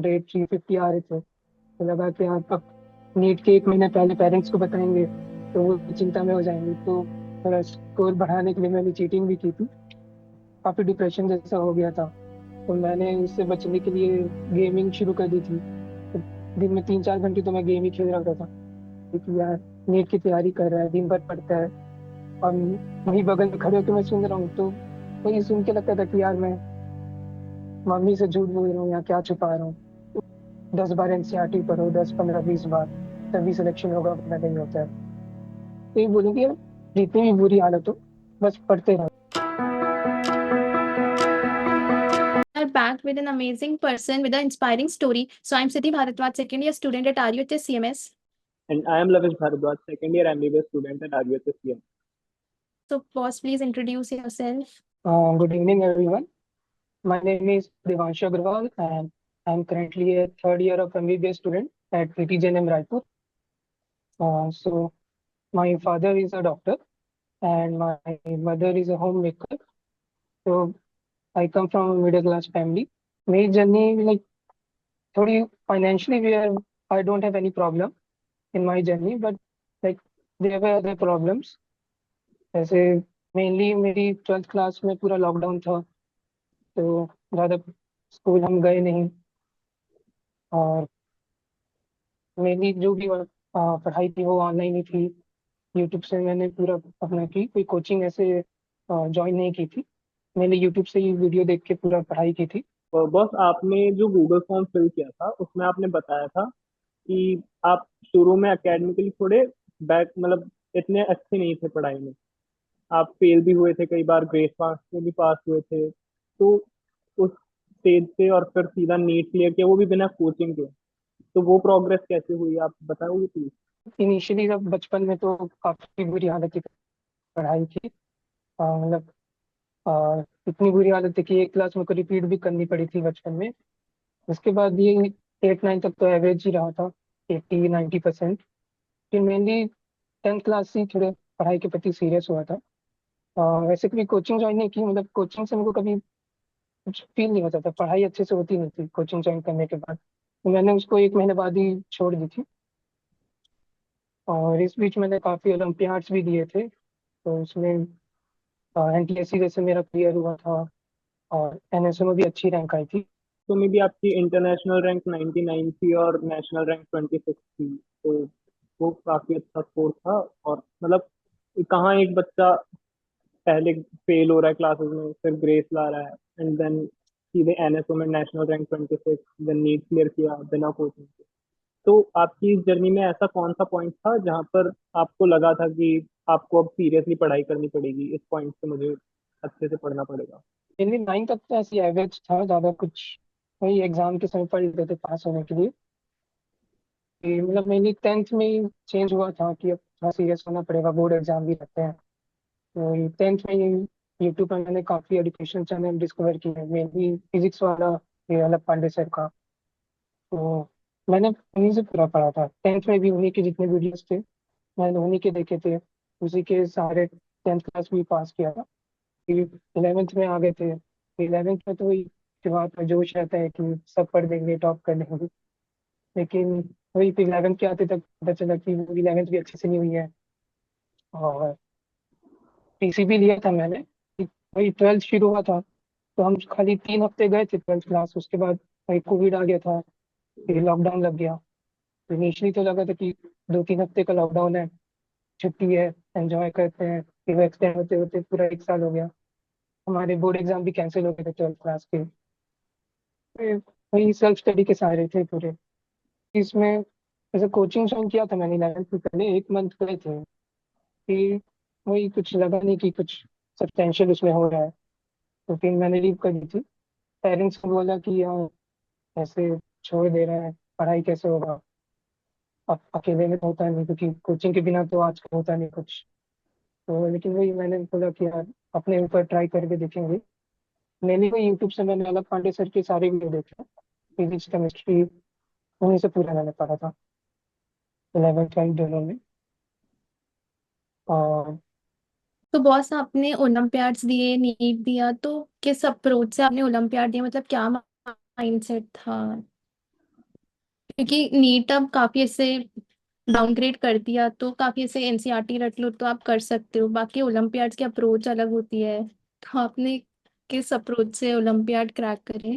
Rate 350 आ रहे थे, तो लगा कि हाँ अब नीट के एक महीने पहले पेरेंट्स को बताएंगे तो वो चिंता में हो जाएंगे, तो थोड़ा स्कोर बढ़ाने के लिए मैंने चीटिंग भी की थी। काफी डिप्रेशन जैसा हो गया था, तो मैंने उससे बचने के लिए गेमिंग शुरू कर दी थी। तो दिन में 3-4 घंटे तो मैं गेम ही खेल रहा था, क्योंकि यार नीट की तैयारी कर रहा है, दिन भर पढ़ता है, और वही बगल में खड़े होकर मैं सुन रहा हूँ, तो वही सुन के लगता था कि यार मैं मम्मी से झूठ बोल रहा हूँ या क्या छुपा रहा हूँ। 10 बार एनसीईआरटी पढ़ो, 10, 15, 20 बार, तभी सिलेक्शन होगा, वरना नहीं होता है। तो ये बोलेंगे यार, जितनी भी बुरी हालत हो, बस पढ़ते रहो। Are back with an amazing person with an inspiring story. So I'm Siddhi Bharatwaj, second year student at RUHS CMS. And I am Lavish Bharadwaj, second year MBBS student at RUHSCM. So boss, please introduce yourself. Good evening, everyone. My name is Devanshu Agrawal, and I'm currently a third year of MBBS student at PTJNM Raipur. So my father is a doctor and my mother is a homemaker. So I come from a middle class family. My journey, like, थोड़ी financially we are, I don't have any problem in my journey, but like there were other problems. जैसे mainly मेरी 12th class में पूरा lockdown था, तो ज़्यादा school हम गए नहीं, और मेनली जो भी पढ़ाई थी वो ऑनलाइन ही थी। यूट्यूब से मैंने पूरा अपना की, कोई कोचिंग ऐसे ज्वाइन नहीं की थी, मैंने यूट्यूब से ही वीडियो देख के पूरा पढ़ाई की थी। और बॉस, आपने जो गूगल फॉर्म फिल किया था उसमें आपने बताया था कि आप शुरू में एकेडमिकली थोड़े बैक, मतलब इतने अच्छे नहीं थे पढ़ाई में। आप फेल भी हुए थे कई बार, ग्रेस मार्क्स में भी पास हुए थे। तो उस स्टेज से और फिर सीधा नीट क्लियर किया, वो भी बिना कोचिंग के। तो वो प्रोग्रेस कैसे हुई, आप बताओगे प्लीज? इनिशियली जब बचपन में तो काफ़ी बुरी हालत थी पढ़ाई की। मतलब इतनी बुरी हालत थी कि एक क्लास मेरे को रिपीट भी करनी पड़ी थी बचपन में। उसके बाद ये 8-9 तक तो एवरेज ही रहा था, 80-90%। फिर मेनली 10th क्लास से ही थोड़े पढ़ाई के प्रति सीरियस हुआ था। वैसे कभी कोचिंग ज्वाइन नहीं की, मतलब कोचिंग से मेरे को कभी कुछ फील नहीं होता था, पढ़ाई अच्छे से होती नहीं थी कोचिंग ज्वाइन करने के बाद, तो मैंने उसको एक महीने बाद ही छोड़ दी थी। और इस बीच मैंने काफ़ी ओलंपियाड्स भी दिए थे, तो उसमें एनटीएससी जैसे मेरा क्लियर हुआ था, और एनएसओ में भी अच्छी रैंक आई थी। तो मे बी आपकी इंटरनेशनल रैंक 99 थी और नेशनल रैंक 26 थी। तो वो काफी अच्छा स्कोर था। और मतलब कहाँ एक बच्चा पहले फेल हो रहा है क्लासेस में, फिर ग्रेस ला रहा है, एंड देन सीधे एनएसओ में national rank 26, then NEET clear किया बिना कोचिंग के। तो आपकी इस जर्नी में ऐसा कौन सा पॉइंट था जहाँ पर आपको लगा था कि आपको अब सीरियसली पढ़ाई करनी पड़ेगी, इस पॉइंट से मुझे अच्छे से पढ़ना पड़ेगा? मेनली 9 तक तो ऐसी एवरेज था, ज़्यादा कुछ वही एग्जाम के समय पढ़ लेते थे पास होने के लिए। मतलब मेनली 10th में ही चेंज हुआ था कि अब थोड़ा सीरियस होना पड़ेगा, बोर्ड एग्जाम भी रहते हैं। तो 10th में ही यूट्यूब पर मैंने काफ़ी एजुकेशन चैनल डिस्कवर किए, मेनली फिजिक्स वाला, ये अलग पांडे सर का। तो मैंने उन्हीं से पूरा पढ़ा था, 10th में भी उन्हीं के जितने वीडियोस थे मैंने उन्हीं के देखे थे, उसी के सहारे 10th क्लास भी पास किया था। फिर 11th में आ गए थे, 11th में तो वही शुरुआत में जोश रहता है कि सब पढ़ देंगे, टॉप कर लेंगे, लेकिन वही फिर 11th के आते तक पता चला कि वो 11th भी अच्छे से नहीं हुई है। और पीसीबी लिया था मैंने, वही 12th शुरू हुआ था, तो हम खाली 3 हफ्ते गए थे 12th क्लास, उसके बाद वही कोविड आ गया था, फिर लॉकडाउन लग गया। तो इनिशियली तो लगा था कि 2-3 हफ्ते का लॉकडाउन है, छुट्टी है, एंजॉय करते हैं, फिर वो एक्सटेंड होते होते पूरा एक साल हो गया। हमारे बोर्ड एग्जाम भी कैंसिल हो गए थे 12th क्लास के। फिर वही सेल्फ स्टडी के सहारे थे पूरे। इसमें जैसे कोचिंग ज्वाइन किया था मैंने 11th में, पहले 1 मंथ गए थे, फिर वही कुछ लगा नहीं कि कुछ सब्सटेंशियल उसमें हो रहा है, तो फिर मैंने लीव कर दी थी। पेरेंट्स को बोला कि यार ऐसे छोड़ दे रहे हैं, पढ़ाई कैसे होगा, अब अकेले में तो होता नहीं, क्योंकि कोचिंग के बिना तो आजकल होता नहीं कुछ। तो लेकिन वही मैंने बोला कि यार अपने ऊपर ट्राई करके देखेंगे। मैंने वही यूट्यूब से मैंने अलग पांडे सर के सारे वीडियो देखे, फिजिक्स केमिस्ट्री, उन्हीं से पूरा मैंने पढ़ा था 11th 12th दोनों में। और तो बॉस, आपने ओलंपियाड्स दिए, नीट दिया, तो किस अप्रोच से आपने ओलंपियाड दिया, मतलब क्या माइंडसेट था? क्योंकि नीट अब काफी ऐसे डाउनग्रेड कर दिया, तो काफी ऐसे एनसीईआरटी रट लो तो आप कर सकते हो। बाकी ओलंपियाड्स की अप्रोच अलग होती है, तो आपने किस अप्रोच से ओलंपियाड क्रैक करे?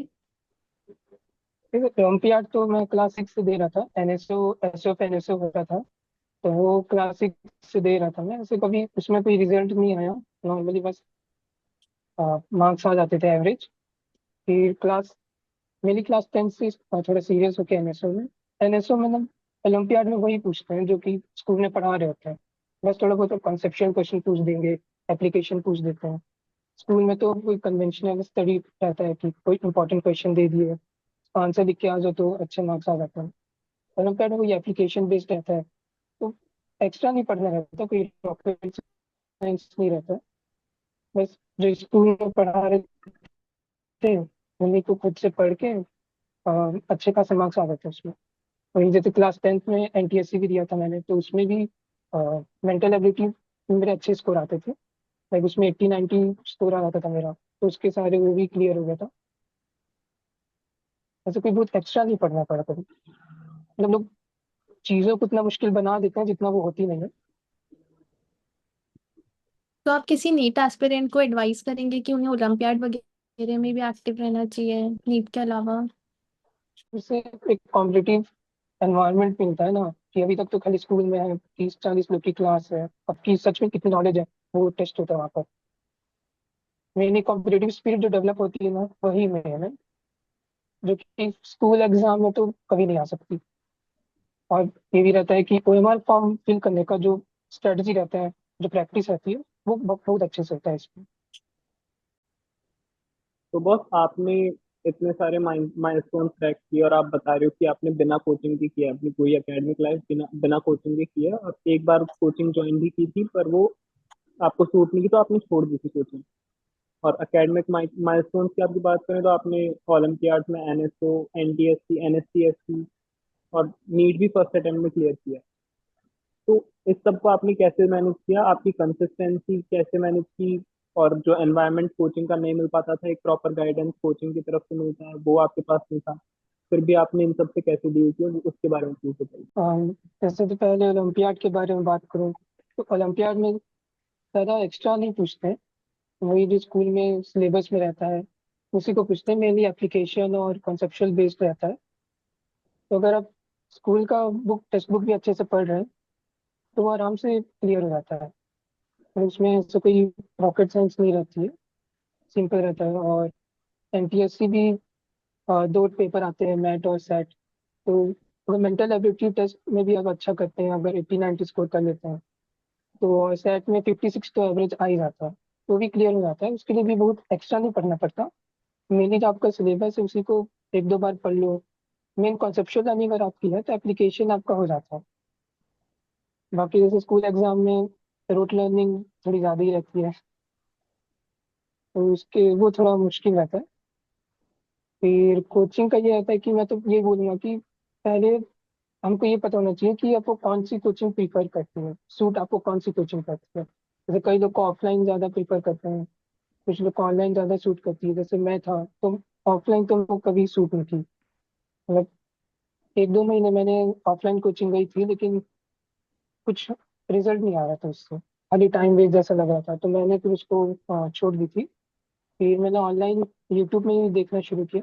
देखो ओलंपियाड तो मैं क्लास 6 से दे रहा था, एनएसओ एसओ एनएसओ होता था, तो वो क्लास 6 से दे रहा था मैं। ऐसे कभी उसमें कोई रिजल्ट नहीं आया, नॉर्मली बस मार्क्स आ जाते थे एवरेज। फिर मेरी क्लास 10 से थोड़ा सीरियस होकर एनएसओ में। एनएसओ में ना ओलंपियाड में वही पूछते हैं जो कि स्कूल में पढ़ा रहे होते हैं, बस थोड़ा बहुत कॉन्सेप्चुअल क्वेश्चन पूछ देंगे, एप्लीकेशन पूछ देते हैं। स्कूल में तो कोई कन्वेंशनल स्टडी रहता है कि कोई इंपॉर्टेंट क्वेश्चन दे दिए, आंसर लिख के आ जाओ तो अच्छे मार्क्स आ जाते हैं। ओलंपियाड में कोई एप्लीकेशन बेस्ड रहता है, तो एक्स्ट्रा नहीं पढ़ना रहता, कोई रॉकेट साइंस नहीं रहता है। बस जो स्कूल में पढ़ा रहे थे उन्हीं को खुद से पढ़ के अच्छे खासे मार्क्स आ जाते हैं उसमें। वहीं जैसे क्लास 10th में एनटीएससी भी दिया था मैंने, तो उसमें भी मेंटल एबिलिटी मेरे अच्छे स्कोर आते थे। लाइक उसमें 80-90 स्कोर आ जाता था मेरा, तो उसके सारे वो भी क्लियर हो गया था। ऐसे कोई बहुत एक्स्ट्रा नहीं पढ़ना पड़ा कभी। मतलब लोग चीज़ों को उतना मुश्किल बना देते हैं जितना वो होती नहीं है। तो आप किसी नीट एस्पिरेंट को एडवाइस करेंगे कि उन्हें ओलंपियाड वगैरह में भी एक्टिव रहना चाहिए नीट के अलावा? उससे एक कॉम्पिटिटिव एनवायरनमेंट मिलता है ना, कि अभी तक तो खाली स्कूल में है, 30-40 लोग की क्लास है, अब की सच में कितनी नॉलेज है वो टेस्ट होता है वहाँ पर। मेनली कॉम्पिटिटिव स्पिरिट जो डेवलप होती है ना, वही में है ना, जो कि स्कूल एग्जाम में तो कभी नहीं आ सकती। और ये भी रहता है कि ओएमआर फॉर्म फिल करने का जो स्ट्रेटजी रहता है, जो प्रैक्टिस रहती है, वो बहुत अच्छे से होता है इसमें। तो बॉस, आपने इतने सारे माइलस्टोन क्रैक किए और आप बता रहे हो कि आपने बिना कोचिंग के किया, अपनी पूरी एकेडमिक लाइफ बिना बिना कोचिंग के किया, और एक बार कोचिंग ज्वाइन भी की थी पर वो आपको सूट नहीं की तो आपने छोड़ दी थी कोचिंग। और एकेडमिक माइलस्टोन्स की आपकी बात करें तो आपने ओलंपियाड में एनएसओ, एनटीएससी, एनएसटीएससी और नीट भी फर्स्ट अटेम्प्ट में क्लियर किया। तो इस सब को आपने कैसे मैनेज किया, आपकी कंसिस्टेंसी कैसे मैनेज की? और जो एनवायरनमेंट कोचिंग का नहीं मिल पाता था, एक प्रॉपर गाइडेंस कोचिंग की तरफ से मिलता है, वो आपके पास नहीं था, फिर भी आपने इन सब से कैसे डील किया, उसके बारे में प्लीज बताइए। जैसे तो पहले ओलंपियाड के बारे में बात करूँ, तो ओलंपियाड में ज़्यादा एक्स्ट्रा नहीं पूछते हैं। वही जो स्कूल में सिलेबस में रहता है उसी को पूछते हैं, मेनली एप्लीकेशन और कॉन्सेप्चुअल बेस्ड रहता है। तो अगर आप स्कूल का टेक्स्ट बुक भी अच्छे से पढ़ रहे हैं तो वो आराम से क्लियर हो जाता है। और उसमें ऐसे कोई रॉकेट साइंस नहीं रहती है, सिंपल रहता है। और एमपीएससी भी 2 पेपर आते हैं, मैट और सेट। तो अगर मेंटल एबिलिटी टेस्ट में भी अगर अच्छा करते हैं, अगर 80-90 स्कोर कर लेते हैं, तो सेट में 56 तो एवरेज आ ही जाता है, तो भी क्लियर हो जाता है। उसके लिए भी बहुत एक्स्ट्रा नहीं पढ़ना पड़ता। मेनली जो आपका सिलेबस है उसी को 1-2 बार पढ़ लो। मेन कॉन्सेप्चुअल लर्निंग अगर आपकी है तो एप्लीकेशन आपका हो जाता है। बाकी जैसे स्कूल एग्जाम में रूट लर्निंग थोड़ी ज़्यादा ही रहती है, तो उसके वो थोड़ा मुश्किल रहता है। फिर कोचिंग का ये रहता है कि मैं तो ये बोलूँगा कि पहले हमको ये पता होना चाहिए कि आपको कौन सी कोचिंग प्रीफर करती है, सूट आपको कौन सी कोचिंग करती है। जैसे कई लोग को ऑफलाइन ज़्यादा प्रीफर करते हैं, कुछ लोग को ऑनलाइन ज़्यादा सूट करती है। जैसे मैं था तो ऑफलाइन तो मेरे को कभी सूट नहीं की। मतलब 1-2 महीने मैंने ऑफलाइन कोचिंग गई थी, लेकिन कुछ रिजल्ट नहीं आ रहा था उससे, खाली टाइम वेस्ट जैसा लग रहा था, तो मैंने फिर उसको छोड़ दी थी। फिर मैंने ऑनलाइन यूट्यूब में ही देखना शुरू किया।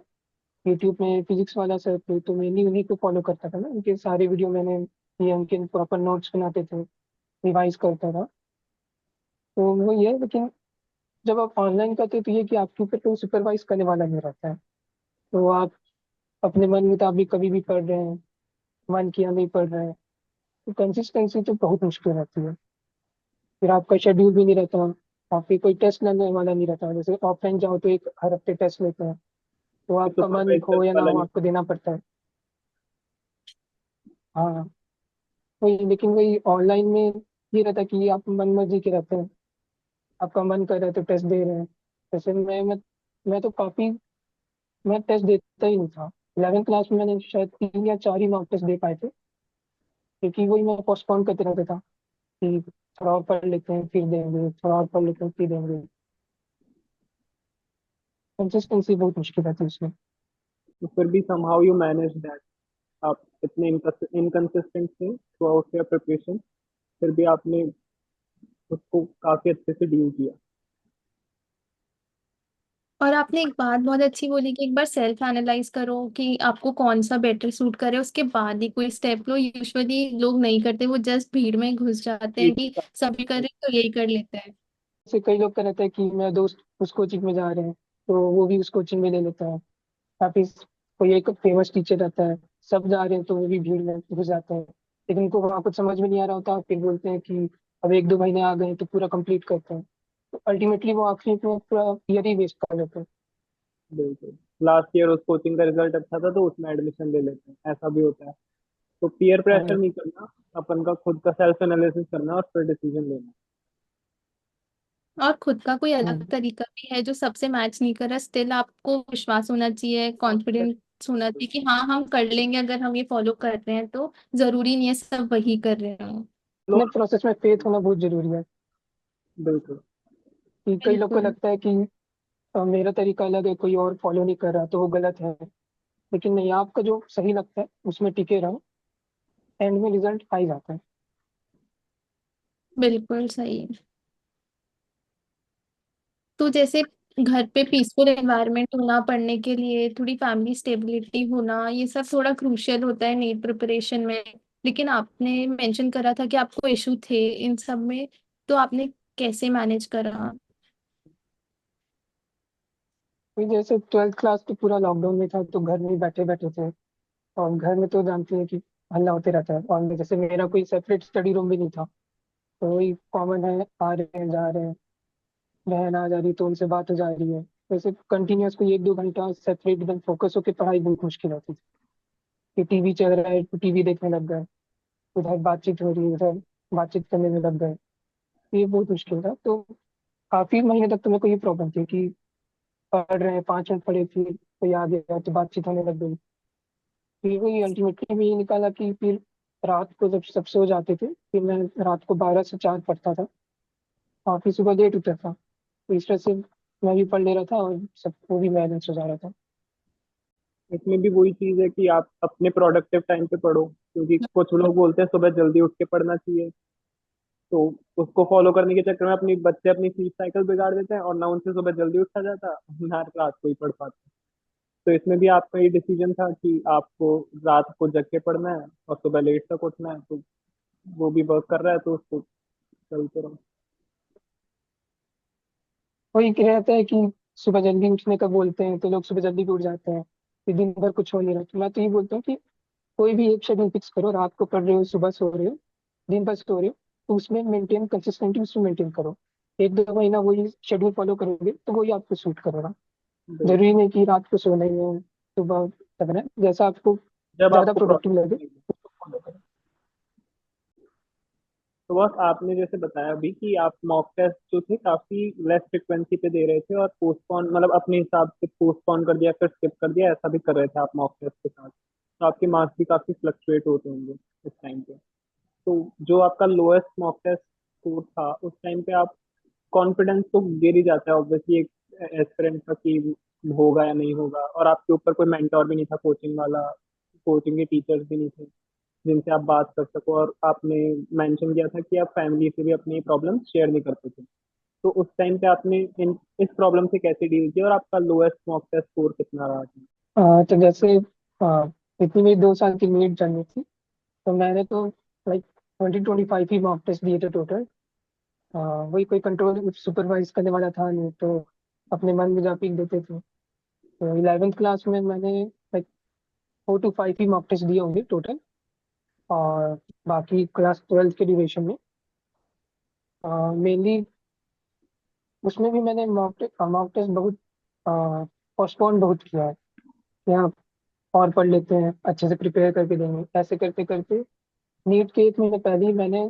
यूट्यूब में फिजिक्स वाला सर थे, तो मेनली उन्हीं को फॉलो करता था ना, उनके सारे वीडियो मैंने ये उनके प्रॉपर नोट्स बनाते थे, रिवाइज करता था। तो वो ये, लेकिन जब आप ऑनलाइन करते हो तो ये कि आपके ऊपर कोई सुपरवाइज करने वाला नहीं रहता है, तो आप अपने मन मुताबिक कभी भी पढ़ रहे हैं, मन किया नहीं पढ़ रहे हैं, तो कंसिस्टेंसी तो बहुत मुश्किल रहती है। फिर आपका शेड्यूल भी नहीं रहता, आपकी कोई टेस्ट लेने वाला नहीं रहता। जैसे ऑफलाइन जाओ तो एक हर हफ्ते टेस्ट लेते हैं, तो आपका मन सुपरवाइजर हो या ना वाला हो नहीं। आपको देना पड़ता है। हाँ, वही। लेकिन वही ऑनलाइन में ये रहता है कि आप मन मर्जी के रहते हैं, आपका मन कर रहा है तो टेस्ट दे रहे हैं। जैसे मैं तो काफी, मैं टेस्ट देता ही नहीं था। 11th क्लास में मैंने शायद 3 या 4 ही मॉक टेस्ट दे पाए थे, क्योंकि वही मैं पोस्टपोन करते रहता था कि थोड़ा और पढ़ लेते हैं फिर देंगे, थोड़ा और पढ़ लेते हैं फिर देंगे। कंसिस्टेंसी बहुत मुश्किल रहती है उसमें। तो फिर भी समहाउ यू मैनेज दैट, आप इतने इनकंसिस्टेंट थे थ्रू आउट योर प्रिपरेशन, फिर भी आपने उसको काफी अच्छे से डील किया। और आपने एक बात बहुत अच्छी बोली कि एक बार सेल्फ एनालाइज करो कि आपको कौन सा बेटर सूट करे, उसके बाद ही कोई स्टेप लो। यूजुअली लोग नहीं करते, वो जस्ट भीड़ में घुस जाते हैं एक कि सभी कर रहे हैं तो यही कर लेते हैं। जैसे कई लोग का रहता है कि मेरा दोस्त उस कोचिंग में जा रहे हैं तो वो भी उस कोचिंग में ले लेता है, या फिर कोई एक फेमस टीचर रहता है, सब जा रहे हैं तो वो भी भीड़ में घुस जाते हैं, लेकिन उनको वहाँ कुछ समझ में नहीं आ रहा होता, फिर बोलते हैं कि अब 1-2 महीने आ गए तो पूरा कंप्लीट करते हैं। तो अल्टीमेटली वो आखिरी में पूरा ईयर ही वेस्ट कर देते हैं। बिल्कुल, लास्ट ईयर उस कोचिंग का रिजल्ट अच्छा था तो उसमें एडमिशन ले लेते हैं, ऐसा भी होता है। तो पीयर प्रेशर हाँ, नहीं करना, अपन का खुद का सेल्फ एनालिसिस करना और फिर डिसीजन लेना। और खुद का कोई हाँ, अलग तरीका भी है जो सबसे मैच नहीं कर रहा, स्टिल आपको विश्वास होना चाहिए, कॉन्फिडेंस होना चाहिए कि हाँ हम कर लेंगे, अगर हम ये फॉलो कर रहे हैं तो जरूरी नहीं है सब वही कर रहे हो। लो, अपने प्रोसेस में फेथ होना बहुत जरूरी है। बिल्कुल। कि कई लोग को बिल्कुल। लगता है कि मेरा तरीका अलग है, कोई और फॉलो नहीं कर रहा तो वो गलत है, लेकिन नहीं, आपका जो सही लगता है उसमें टिके रहो, एंड में रिजल्ट आ ही जाता है। बिल्कुल सही। तो जैसे घर पे पीसफुल एनवायरनमेंट होना, पढ़ने के लिए थोड़ी फैमिली स्टेबिलिटी होना, ये सब थोड़ा क्रूशियल होता है नीट प्रिपरेशन में। लेकिन आपने मेंशन करा था कि आपको इशू थे इन सब में, तो आपने कैसे मैनेज करा? फिर जैसे 12th क्लास तो पूरा लॉकडाउन में था तो घर में ही बैठे बैठे थे, और घर में तो जानते हैं कि हल्ला होते रहता है, और जैसे मेरा कोई सेपरेट स्टडी रूम भी नहीं था, तो वही कॉमन है, आ रहे हैं जा रहे हैं, बहन आ जा रही तो उनसे बात हो जा रही है। वैसे कंटिन्यूस कोई 1-2 घंटा सेपरेट एकदम फोकस होकर पढ़ाई बहुत मुश्किल होती थी। कि टीवी चल रहा है तो टीवी देखने लग गए, उधर बातचीत हो रही है उधर बातचीत करने में लग गए, ये बहुत मुश्किल था। तो काफी महीने तक तो मेरे को ये प्रॉब्लम थी कि पढ़ रहे हैं, 5 मिनट पढ़े, फिर कोई आ गया तो बातचीत होने लग गई। फिर वही अल्टीमेटली भी ये निकाला कि फिर रात को जब सब सो जाते थे फिर मैं रात को 12 से 4 पढ़ता था, और फिर सुबह लेट उठता था, तो इस तरह से मैं भी पढ़ ले रहा था और सबको भी बैलेंस हो जा रहा था। इसमें भी वही चीज है कि आप अपने प्रोडक्टिव टाइम पे पढ़ो, क्योंकि कुछ लोग बोलते हैं सुबह जल्दी उठ के पढ़ना चाहिए, तो उसको फॉलो करने के चक्कर में अपनी बच्चे अपनी स्लीप साइकिल बिगाड़ देते हैं और ना उनसे सुबह जल्दी उठा जाता, ना रात को ही पढ़ पाते। तो इसमें भी आपका ये डिसीजन था कि आपको रात को जग के पढ़ना है और सुबह लेट तक उठना है, तो वो भी वर्क कर रहा है तो उसको चलते रहो। वही रहता है कि सुबह जल्दी उठने का बोलते हैं तो लोग सुबह जल्दी भी उठ जाते हैं, फिर दिन भर कुछ हो नहीं रहा। तो मैं तो ये बोलता हूँ कि कोई भी एक शेड्यूल फिक्स करो, रात को पढ़ रहे हो, सुबह सो रहे हो, दिन भर सो रहे हो, तो उसमें मेंटेन कंसिस्टेंटली उसमें मेंटेन करो। 1-2 महीना वही शेड्यूल फॉलो करोगे तो वही आपको सूट करेगा। बिल्कुल। जरूरी नहीं कि रात को सोना ही है, सुबह करना है, जैसा आपको जब ज्यादा आपको प्रोडक्टिव लगे प्रोडक्टिव लगे। उसको फॉलो करो। तो बस आपने जैसे बताया अभी कि आप मॉक टेस्ट जो थे काफी लेस फ्रिक्वेंसी पे दे रहे थे और पोस्टपोन मतलब अपने हिसाब से पोस्टपोन कर दिया फिर स्किप कर दिया, ऐसा भी कर रहे थे आप मॉक टेस्ट के साथ, तो आपके मार्क्स भी काफी फ्लक्चुएट होते होंगे उस टाइम पे। तो जो आपका लोएस्ट मॉक टेस्ट स्कोर था उस टाइम पे आप कॉन्फिडेंस तो गिर ही जाता है ऑब्वियसली एक एस्पिरेंट का कि होगा या नहीं होगा, और आपके ऊपर कोई मेंटोर भी नहीं था कोचिंग वाला, कोचिंग के टीचर्स भी नहीं थे जिनसे आप बात कर सको, और आपने मेंशन किया था कि आप फैमिली से भी अपनी प्रॉब्लम शेयर नहीं करते थे। तो उस टाइम पे आपने इन इस प्रॉब्लम से कैसे डील किया और आपका लोएस्ट मॉक टेस्ट स्कोर कितना रहा था? तो जैसे इतनी मेरी 2 साल की नीट जर्नी थी, तो मैंने तो लाइक 20-25 ही मॉक टेस्ट दिए थे टोटल। वही कोई कंट्रोल सुपरवाइज करने वाला था नहीं, तो अपने मन में जा पीक देते थे। तो 11th क्लास में मैंने लाइक 4-5 ही मॉक टेस्ट दिए होंगे टोटल, और बाकी क्लास 12th के ड्यूरेशन में मेनली उसमें भी मैंने मॉक टेस्ट बहुत पोस्टपोन बहुत किया है। यहाँ और पढ़ लेते हैं, अच्छे से प्रिपेयर करके देंगे, ऐसे करते करते नीट के 1 महीने पहले ही मैंने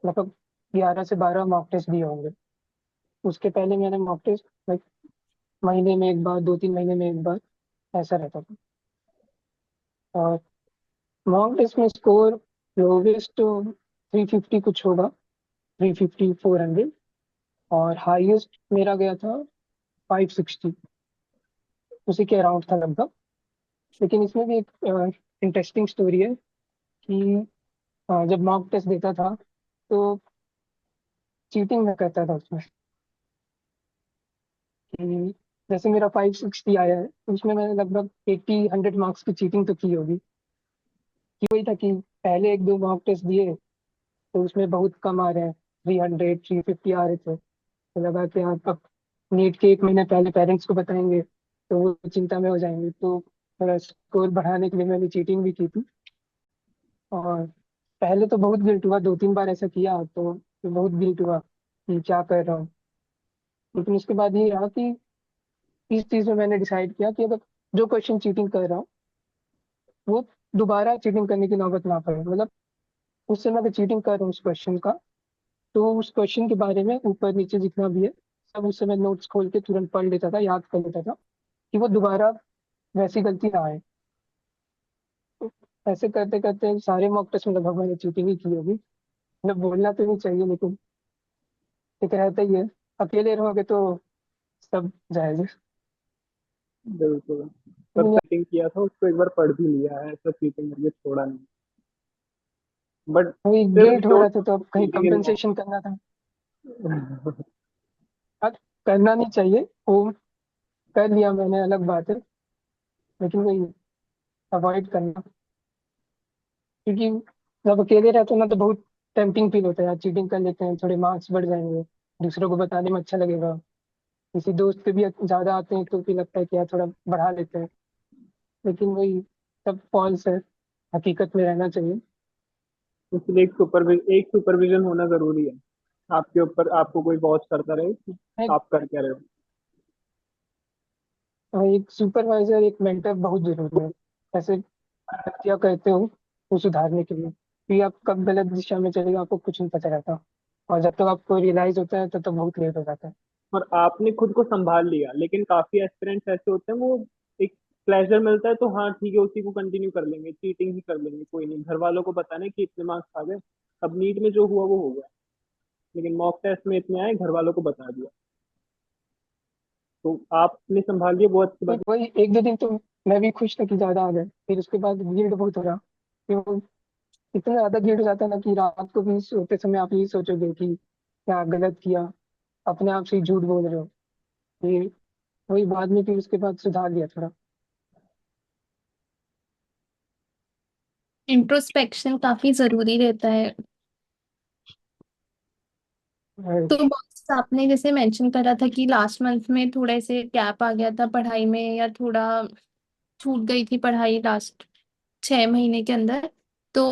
लगभग 11 से 12 मॉक टेस्ट दिए होंगे। उसके पहले मैंने मॉक टेस्ट लाइक महीने में एक बार, 2-3 महीने में एक बार, ऐसा रहता था। और मॉक टेस्ट में स्कोर लोवेस्ट तो 350 कुछ होगा, 350-400, और हाईएस्ट मेरा गया था 560, उसी के अराउंड था लगभग। लेकिन इसमें भी एक इंटरेस्टिंग स्टोरी है कि जब मॉक टेस्ट देता था तो चीटिंग मैं करता था उसमें। कि जैसे मेरा 560 आया है तो उसमें मैंने लगभग 80-100 मार्क्स की चीटिंग तो की होगी। कि वही था कि पहले एक दो मॉक टेस्ट दिए तो उसमें बहुत कम आ रहे हैं, 300-350 आ रहे थे। तो लगा कि आप अब नीट के एक महीने पहले पेरेंट्स को बताएंगे तो वो चिंता में हो जाएंगे, तो थोड़ा स्कोर बढ़ाने के लिए मैंने चीटिंग भी की थी। और पहले तो बहुत गिल्ट हुआ, 2-3 बार ऐसा किया तो बहुत गिल्ट हुआ कि क्या कर रहा हूँ। लेकिन उसके बाद ये रहा कि इस चीज़ में मैंने डिसाइड किया कि अगर जो क्वेश्चन चीटिंग कर रहा हूँ वो दोबारा चीटिंग करने की नौबत ना पड़े। मतलब उस समय अगर चीटिंग कर रहा हूँ उस क्वेश्चन का, तो उस क्वेश्चन के बारे में ऊपर नीचे जितना भी है सब उस समय नोट्स खोल के तुरंत पढ़ लेता था, याद कर लेता था कि वो दोबारा वैसी गलती ना आए। तो ऐसे करते करते सारे मॉक टेस्ट में लगभग मैंने चीटिंग ही की होगी। मतलब बोलना तो नहीं चाहिए लेकिन एक रहता ही है, अकेले रहोगे तो सब जायज है। बिल्कुल। पर लेकिन चीटिंग किया था उसको एक बार पढ़ भी लिया है, ऐसा चीटिंग करके छोड़ा नहीं। बट वही स्टिल गिल्ट हो रहा डोंट था तो अब कहीं चीटिंग इन कंपनसेशन करना था। अब करना नहीं चाहिए वो, कर लिया मैंने अलग बात है, लेकिन वही अवॉइड करना। क्योंकि जब अकेले रहते हो ना तो बहुत टेम्पटिंग फील होता है यार, चीटिंग कर लेते हैं थोड़े मार्क्स बढ़ जाएंगे, दूसरों को बताने में अच्छा लगेगा। किसी दोस्त के भी ज्यादा आते हैं तो फिर लगता है कि यार थोड़ा बढ़ा लेते हैं। लेकिन वही सब फॉल्स है, हकीकत में रहना चाहिए। इसलिए एक सुपरविजन होना जरूरी है। आपके ऊपर आपको कोई वॉच करता रहे कि एक, आप कर क्या रहे हो। एक सुपरवाइजर एक मेंटर बहुत जरूरी है। ऐसे गलतियां करते हो वो सुधारने के लिए, कि आप कब गलत दिशा में चलेगा आपको कुछ नहीं पता रहता। और जब तक आपको रियलाइज होता है तो बहुत लेट हो जाता है। और आपने खुद को संभाल लिया, लेकिन काफी एस्पिरेंट्स ऐसे होते हैं वो एक प्लेजर मिलता है तो हाँ ठीक है उसी को कंटिन्यू कर लेंगे, चीटिंग ही कर लेंगे, कोई नहीं, घर वालों को पता नहीं कि इतने मार्क्स आ गए। अब नीट में जो हुआ वो हो गया, लेकिन मॉक टेस्ट में इतने आए घर वालों को बता दिया। तो आपने संभाल लिया, बहुत अच्छी बात वही एक दो दिन तो मैं भी खुश था कि ज्यादा आ गए, फिर उसके बाद गिल्ट बहुत हो रहा। क्यों इतना ज्यादा गिल्ट हो जाता है ना कि रात को भी सोते समय आप यही सोचोगे कि क्या गलत किया, अपने आप से ही झूठ बोल रहे हो। ये वही बाद में फिर उसके बाद सुधार लिया थोड़ा। इंट्रोस्पेक्शन काफी जरूरी रहता है। और तो बॉस आपने जैसे मेंशन करा था कि लास्ट मंथ में थोड़ा ऐसे गैप आ गया था पढ़ाई में, या थोड़ा छूट गई थी पढ़ाई लास्ट 6 महीने के अंदर, तो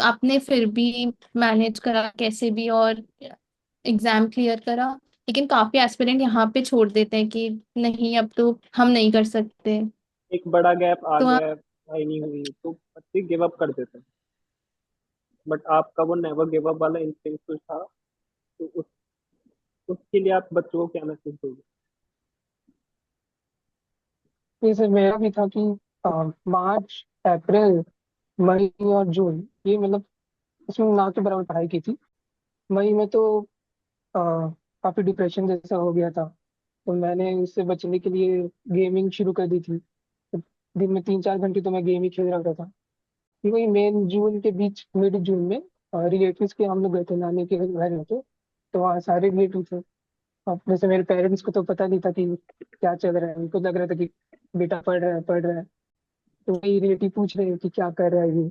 आपने फिर भी मैनेज करा कैसे भी और एग्जाम क्लियर करा। लेकिन काफी एस्पिरेंट यहाँ पे छोड़ देते हैं कि नहीं अब तो हम नहीं कर सकते। एक बड़ा गैप आ तो गया है, पढ़ाई नहीं हुई तो बच्चे गिव अप कर देते हैं। बट आपका वो नेवर गिव अप वाला इंस्टिंक्ट तो था, तो उसके लिए आप बच्चों को क्या मैसेज दोगे। जैसे मेरा भी था कि मार्च, अप्रैल, मई और जून, ये मतलब इसमें ना के बराबर पढ़ाई की थी। मई में तो अ, काफी डिप्रेशन जैसा हो गया था, तो मैंने उससे बचने के लिए गेमिंग शुरू कर दी थी। तो दिन में 3-4 घंटे तो मैं गेम ही खेल रहा था। फिर वही मेन जून के बीच, मिड जून में रिलेटिव्स के हम लोग गए थे, नानी के घर में थे, तो वहाँ सारे रिलेटिव थे। अब जैसे मेरे पेरेंट्स को तो पता नहीं था कि क्या चल रहा है, उनको लग रहा था कि बेटा पढ़ रहा है पढ़ रहा है। तो वही रिलेटिव पूछ रहे हैं कि क्या कर रहा है ये,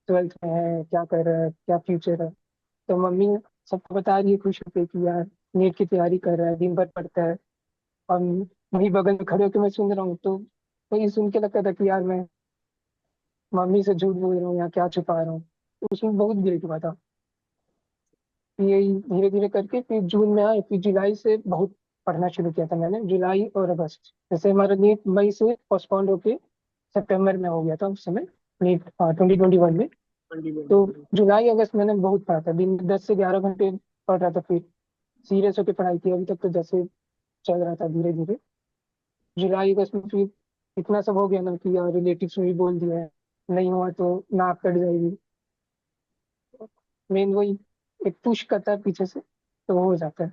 12th में है, क्या कर रहा है, क्या फ्यूचर है। तो मम्मी सबको बता रही है खुश होकर कि यार नीट की तैयारी कर रहा है, दिन भर पढ़ता है। और वही बगल में खड़े होकर मैं सुन रहा हूँ, तो वही सुन के लगता था कि यार मैं मम्मी से झूठ बोल रहा हूँ या क्या छुपा रहा हूँ। तो उसमें बहुत गिल्ट हुआ था। यही धीरे धीरे करके फिर जून में आए, फिर जुलाई से बहुत पढ़ना शुरू किया था मैंने, जुलाई और अगस्त। जैसे हमारा नीट मई से पोस्टपोन्ड होके सितंबर में हो गया था उस समय, नीट 2021 में। मंडी में तो जुलाई अगस्त मैंने बहुत पढ़ा था, दिन में 10 से 11 घंटे पढ़ रहा था। फिर सीरियस होकर पढ़ाई की, अभी तक तो जैसे चल रहा था धीरे धीरे। जुलाई अगस्त में फिर इतना सब हो गया ना कि यार रिलेटिव्स ने भी बोल दिया है नहीं हुआ तो नाक कट जाएगी। मेन वही एक पुश करता है पीछे से तो हो जाता है।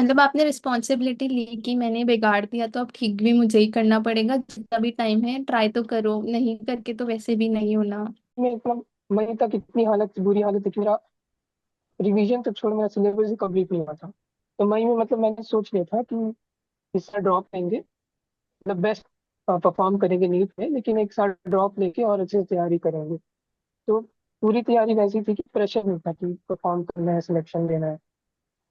मतलब आपने रिस्पॉन्सिबिलिटी ली कि मैंने बिगाड़ दिया तो अब ठीक भी मुझे ही करना पड़ेगा, जितना भी टाइम है ट्राई तो करो, नहीं करके तो वैसे भी नहीं होना। मैं मतलब मई तक इतनी हालत बुरी हालत थी कि मेरा रिवीजन तक छोड़, मेरा सिलेबस ही कंप्लीट नहीं हुआ था। तो मई में मतलब मैंने सोच लिया था कि इस साल ड्रॉप लेंगे, मतलब बेस्ट परफॉर्म करेंगे नीट में, लेकिन एक साल ड्रॉप लेके और अच्छे से तैयारी करेंगे। तो पूरी तैयारी वैसी थी कि प्रेशर नहीं था कि परफॉर्म करना है, सिलेक्शन लेना है।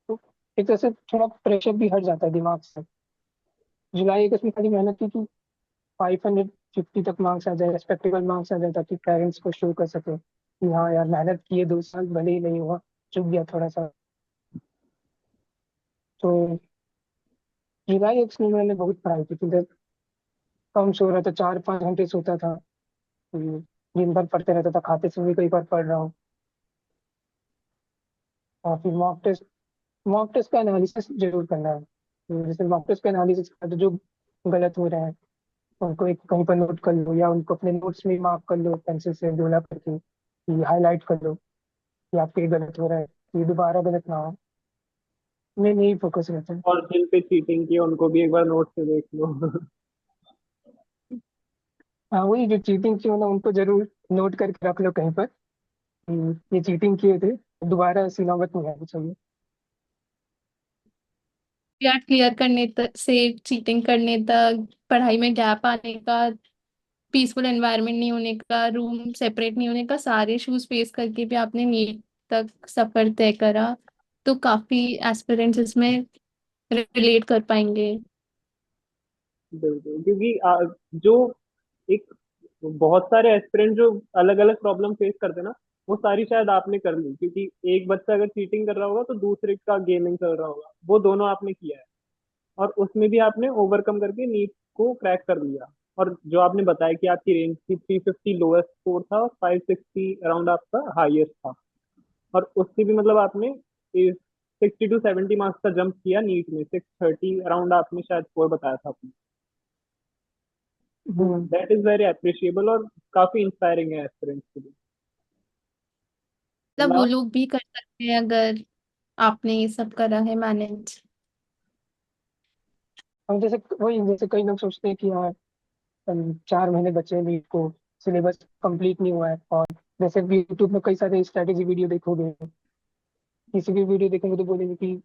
तो एक तरह से थोड़ा प्रेशर भी हट जाता है दिमाग से। जुलाई अगस्त में खाली मेहनत की कि 550 तक मार्क्स आ जाए, रेस्पेक्टेबल मार्क्स आ जाए, ताकि पेरेंट्स को शो कर सके कि हाँ यार मेहनत किए 2 साल, भले ही नहीं हुआ, चुक गया थोड़ा सा। तो जुलाई अगस्त में मैंने बहुत पढ़ाई की थी, जब कम सो रहा था, 4-5 घंटे सोता था। दिन भर पढ़ते रहता था, खाते समय कई बार पढ़ रहा हूँ। और फिर मॉक टेस्ट का एनालिसिस जरूर करना है। तो जैसे मॉक टेस्ट का एनालिसिस जो गलत हो रहा है उनको एक कहीं पर नोट कर लो, या उनको अपने नोट्स में मार्क कर लो पेंसिल से गोला करके, कि हाईलाइट कर लो कि आपके ये गलत हो रहा है, ये दोबारा गलत ना हो। मैं यही फोकस रहता है। और जिन पे चीटिंग की उनको भी एक बार नोट से देख लो। हाँ, वही जो चीटिंग की हो ना, उनको जरूर नोट करके रख लो कहीं पर कि ये चीटिंग किए थे, दोबारा ऐसी नौबत नहीं आनी चाहिए। यार क्लियर करने तक से चीटिंग करने तक, पढ़ाई में गैप आने का, पीसफुल एनवायरनमेंट नहीं होने का, रूम सेपरेट नहीं होने का, सारे इश्यूज फेस करके भी आपने नीट तक सफर तय करा, तो काफी एस्पिरेंट्स इसमें रिलेट कर पाएंगे। बिल्कुल, क्योंकि जो एक बहुत सारे एस्पिरेंट जो अलग अलग प्रॉब्लम फेस करते हैं ना, वो सारी शायद आपने कर ली, क्योंकि एक बच्चा अगर चीटिंग कर रहा होगा तो दूसरे का गेमिंग चल रहा होगा, वो दोनों आपने किया है। और उसमें भी आपने ओवरकम करके नीट को क्रैक कर लिया। और जो आपने बताया कि आपकी रेंज थी 350 लोएस्ट स्कोर था और 560 अराउंड आपका हाईएस्ट था। और उससे भी मतलब आपने 60 to 70 मार्क्स का जंप किया नीट में, 630 अराउंड आपने शायद स्कोर बताया था अपने। तो हम्म। दैट इज वेरी अप्रिशिएबल और काफी इंस्पायरिंग है एस्पिरेंट्स के लिए। मतलब वो लास्ट लोग भी कर सकते हैं अगर आपने ये सब करा है मैनेज। हम जैसे वही, जैसे कई लोग सोचते हैं कि यार 4 महीने बचे हैं नीट को, सिलेबस कंप्लीट नहीं हुआ है। और जैसे भी यूट्यूब में कई सारे स्ट्रेटेजी वीडियो देखोगे, किसी भी वीडियो देखेंगे तो बोलेंगे कि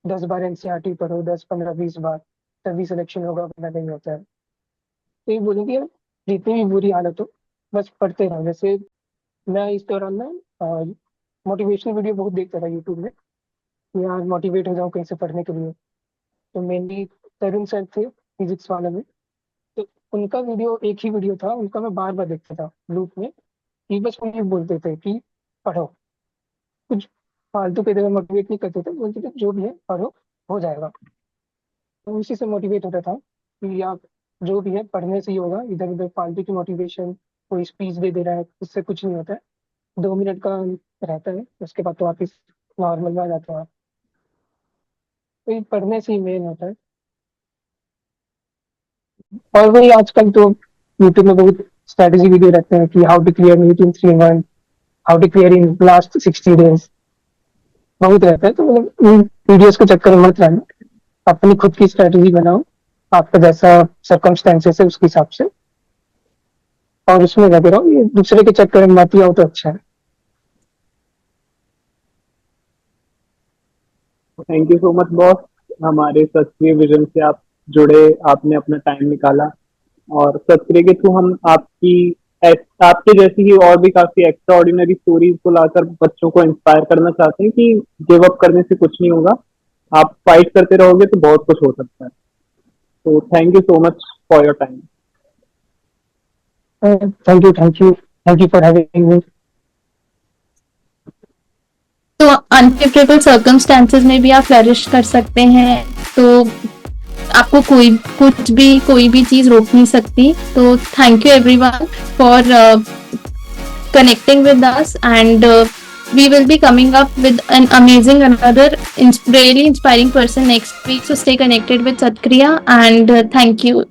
10 बार एनसीईआरटी पढ़ो, 10, 15, 20 बार, तभी सिलेक्शन होगा, वरना नहीं होता है। तो ये बोलेंगे यार जितनी भी बुरी हालत हो, बस पढ़ते रहो। जैसे मैं इस दौरान ना मोटिवेशनल वीडियो बहुत देखता था यूट्यूब में, कि यार मोटिवेट हो जाऊँ कहीं से पढ़ने के लिए। तो मेनली तरुण सर थे फिजिक्स वाले में। तो उनका वीडियो, एक ही वीडियो था उनका, मैं बार बार देखता था लूप में, कि बस वो ये बोलते थे कि पढ़ो, कुछ फालतू के जगह मोटिवेट नहीं करते थे, बोलते थे जो भी है पढ़ो, हो जाएगा। तो उसी से मोटिवेट होता था कि आप जो भी है पढ़ने से ही होगा, इधर उधर फालतू की मोटिवेशन, कोई स्पीच दे रहा है, उससे कुछ नहीं होता है। 2 मिनट का रहता है, उसके बाद तो वापिस नॉर्मल में आ जाते हैं आप। तो ये पढ़ने से ही मेन होता है। और वही आजकल तो यूट्यूब में बहुत स्ट्रेटेजी वीडियो रहते हैं कि how to clear NEET in 3 month, how to clear in last 60 days, बहुत रहता है। तो मतलब इन वीडियोस के चक्कर में मत रहना, अपनी खुद की स्ट्रेटेजी बनाओ, आपका जैसा सर्कमस्टेंसेस है उसके हिसाब से, और उसमें लगे रहो। ये दूसरे के चक्कर में मत ही आओ तो अच्छा है। Thank you so much boss, हमारे सत्क्रिय विजन से आप जुड़े, आपने अपना टाइम निकाला। और सत्क्रिय के थ्रू हम आपके जैसी ही और भी काफी एक्स्ट्रा ऑर्डिनरी स्टोरीज को लाकर बच्चों को इंस्पायर करना चाहते हैं कि गिव अप करने से कुछ नहीं होगा, आप फाइट करते रहोगे तो बहुत कुछ हो सकता है। तो thank you so much for your time. Thank you, thank you, thank you for having me. तो अनफेवरेबल सर्कमस्टेंसेस में भी आप फ्लरिश कर सकते हैं, तो आपको कोई भी चीज रोक नहीं सकती। तो thank you everyone for connecting with us, and we will be coming up with an amazing another really inspiring person next week, so stay connected with Satkriya, and thank you.